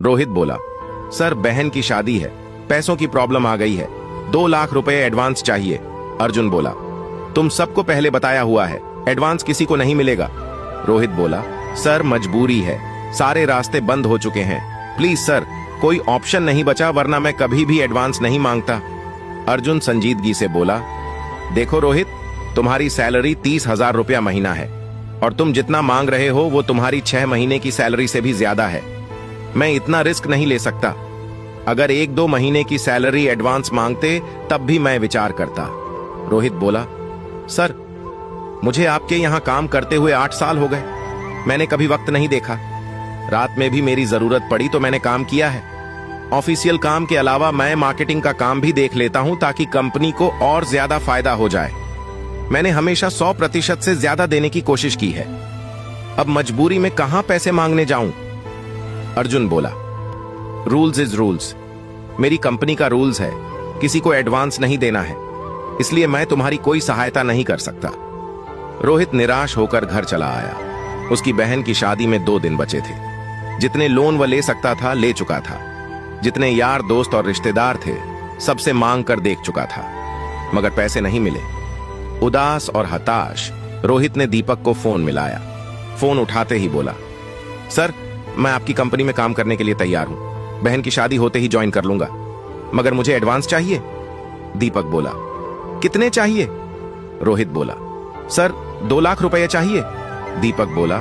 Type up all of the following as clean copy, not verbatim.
रोहित बोला, सर बहन की शादी है, पैसों की प्रॉब्लम आ गई है, 2 लाख रुपए एडवांस चाहिए। अर्जुन बोला, तुम सबको पहले बताया हुआ है, एडवांस किसी को नहीं मिलेगा। रोहित बोला, सर मजबूरी है, सारे रास्ते बंद हो चुके हैं, प्लीज सर कोई ऑप्शन नहीं बचा, वरना मैं कभी भी एडवांस नहीं मांगता। अर्जुन संजीदगी से बोला, देखो रोहित, तुम्हारी सैलरी 30,000 रुपया महीना है और तुम जितना मांग रहे हो वो तुम्हारी 6 महीने की सैलरी से भी ज्यादा है। मैं इतना रिस्क नहीं ले सकता। अगर 1-2 महीने की सैलरी एडवांस मांगते तब भी मैं विचार करता। रोहित बोला, सर मुझे आपके यहां काम करते हुए 8 साल हो गए, मैंने कभी वक्त नहीं देखा। रात में भी मेरी जरूरत पड़ी तो मैंने काम किया है। ऑफिशियल काम के अलावा मैं मार्केटिंग का काम भी देख लेता हूं ताकि कंपनी को और ज्यादा फायदा हो जाए। मैंने हमेशा 100% से ज्यादा देने की कोशिश की है। अब मजबूरी में कहां पैसे मांगने जाऊं? अर्जुन बोला, रूल्स इज रूल्स, मेरी कंपनी का रूल्स है, किसी को एडवांस नहीं देना है, इसलिए मैं तुम्हारी कोई सहायता नहीं कर सकता। रोहित निराश होकर घर चला आया। उसकी बहन की शादी में 2 दिन बचे थे। जितने लोन वह ले सकता था ले चुका था। जितने यार दोस्त और रिश्तेदार थे सबसे मांग कर देख चुका था, मगर पैसे नहीं मिले। उदास और हताश रोहित ने दीपक को फोन मिलाया। फोन उठाते ही बोला, सर मैं आपकी कंपनी में काम करने के लिए तैयार हूं, बहन की शादी होते ही ज्वाइन कर लूंगा, मगर मुझे एडवांस चाहिए। दीपक बोला, कितने चाहिए? रोहित बोला, सर 2 लाख रुपए चाहिए। दीपक बोला,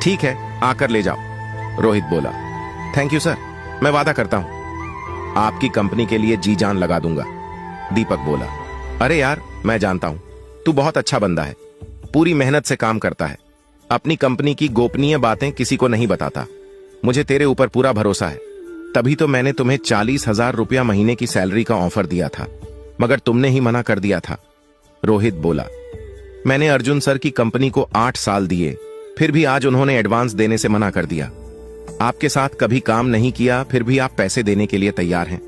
ठीक है आकर ले जाओ। रोहित बोला, थैंक यू सर, मैं वादा करता हूं आपकी कंपनी के लिए जी जान लगा दूंगा। दीपक बोला, अरे यार मैं जानता हूं तू बहुत अच्छा बंदा है, पूरी मेहनत से काम करता है, अपनी कंपनी की गोपनीय बातें किसी को नहीं बताता, मुझे तेरे ऊपर पूरा भरोसा है, तभी तो मैंने तुम्हें 40,000 रुपया महीने की सैलरी का ऑफर दिया था, मगर तुमने ही मना कर दिया था। रोहित बोला, मैंने अर्जुन सर की कंपनी को 8 साल दिए, फिर भी आज उन्होंने एडवांस देने से मना कर दिया। आपके साथ कभी काम नहीं किया, फिर भी आप पैसे देने के लिए तैयार हैं।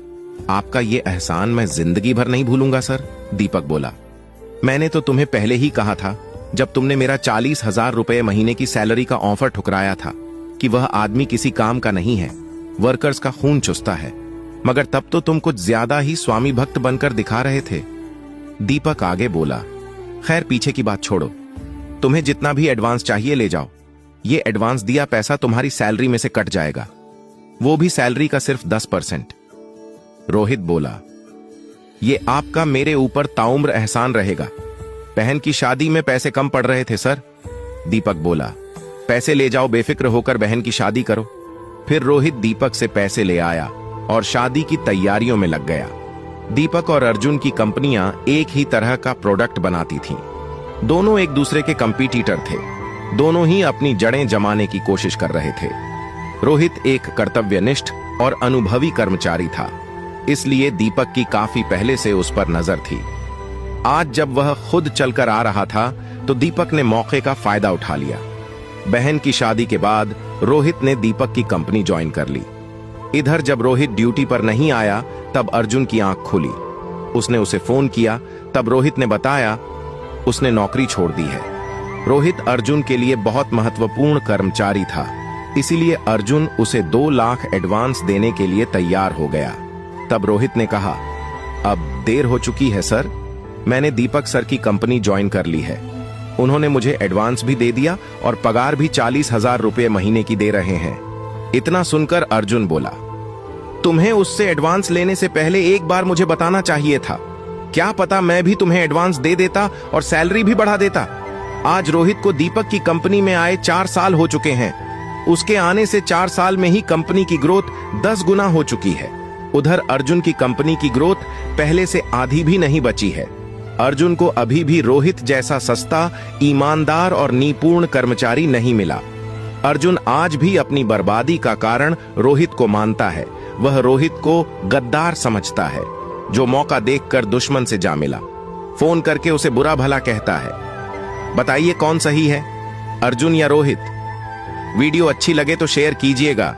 आपका ये एहसान मैं जिंदगी भर नहीं भूलूंगा सर। दीपक बोला, मैंने तो तुम्हें पहले ही कहा था जब तुमने मेरा 40,000 रुपए महीने की सैलरी का ऑफर ठुकराया था कि वह आदमी किसी काम का नहीं है, वर्कर्स का खून चुसता है, मगर तब तो तुम कुछ ज्यादा ही स्वामी भक्त बनकर दिखा रहे थे। दीपक आगे बोला, खैर पीछे की बात छोड़ो, तुम्हें जितना भी एडवांस चाहिए ले जाओ, ये एडवांस दिया पैसा तुम्हारी सैलरी में से कट जाएगा, वो भी सैलरी का सिर्फ 10%। रोहित बोला, ये आपका मेरे ऊपर ताउम्र एहसान रहेगा, बहन की शादी में पैसे कम पड़ रहे थे सर। दीपक बोला, पैसे ले जाओ, बेफिक्र होकर बहन की शादी करो। फिर रोहित दीपक से पैसे ले आया और शादी की तैयारियों में लग गया। दीपक और अर्जुन की कंपनियां एक ही तरह का प्रोडक्ट बनाती थीं। दोनों एक दूसरे के कंपीटिटर थे, दोनों ही अपनी जड़ें जमाने की कोशिश कर रहे थे। रोहित एक कर्तव्यनिष्ठ और अनुभवी कर्मचारी था, इसलिए दीपक की काफी पहले से उस पर नजर थी। आज जब वह खुद चलकर आ रहा था तो दीपक ने मौके का फायदा उठा लिया। बहन की शादी के बाद रोहित ने दीपक की कंपनी ज्वाइन कर ली। इधर जब रोहित ड्यूटी पर नहीं आया तब अर्जुन की आंख खुली। उसने उसे फोन किया, तब रोहित ने बताया उसने नौकरी छोड़ दी है। रोहित अर्जुन के लिए बहुत महत्वपूर्ण कर्मचारी था, इसीलिए अर्जुन उसे 2 लाख एडवांस देने के लिए तैयार हो गया। तब रोहित ने कहा, अब देर हो चुकी है सर, मैंने दीपक सर की कंपनी ज्वाइन कर ली है, उन्होंने मुझे एडवांस भी दे दिया और पगार भी 40,000 रुपये महीने की दे रहे हैं। इतना सुनकर अर्जुन बोला, तुम्हें उससे एडवांस लेने से पहले एक बार मुझे बताना चाहिए था, क्या पता मैं भी तुम्हें एडवांस दे देता और सैलरी भी बढ़ा देता। आज रोहित को दीपक की कंपनी में आए 4 साल हो चुके हैं, उसके आने से 4 साल में ही कंपनी की ग्रोथ 10 गुना हो चुकी है। उधर अर्जुन की कंपनी की ग्रोथ पहले से आधी भी नहीं बची है। अर्जुन को अभी भी रोहित जैसा सस्ता, ईमानदार और निपुण कर्मचारी नहीं मिला। अर्जुन आज भी अपनी बर्बादी का कारण रोहित को मानता है। वह रोहित को गद्दार समझता है, जो मौका देखकर दुश्मन से जा मिला। फोन करके उसे बुरा भला कहता है। बताइए कौन सही है, अर्जुन या रोहित? वीडियो अच्छी लगे तो शेयर कीजिएगा।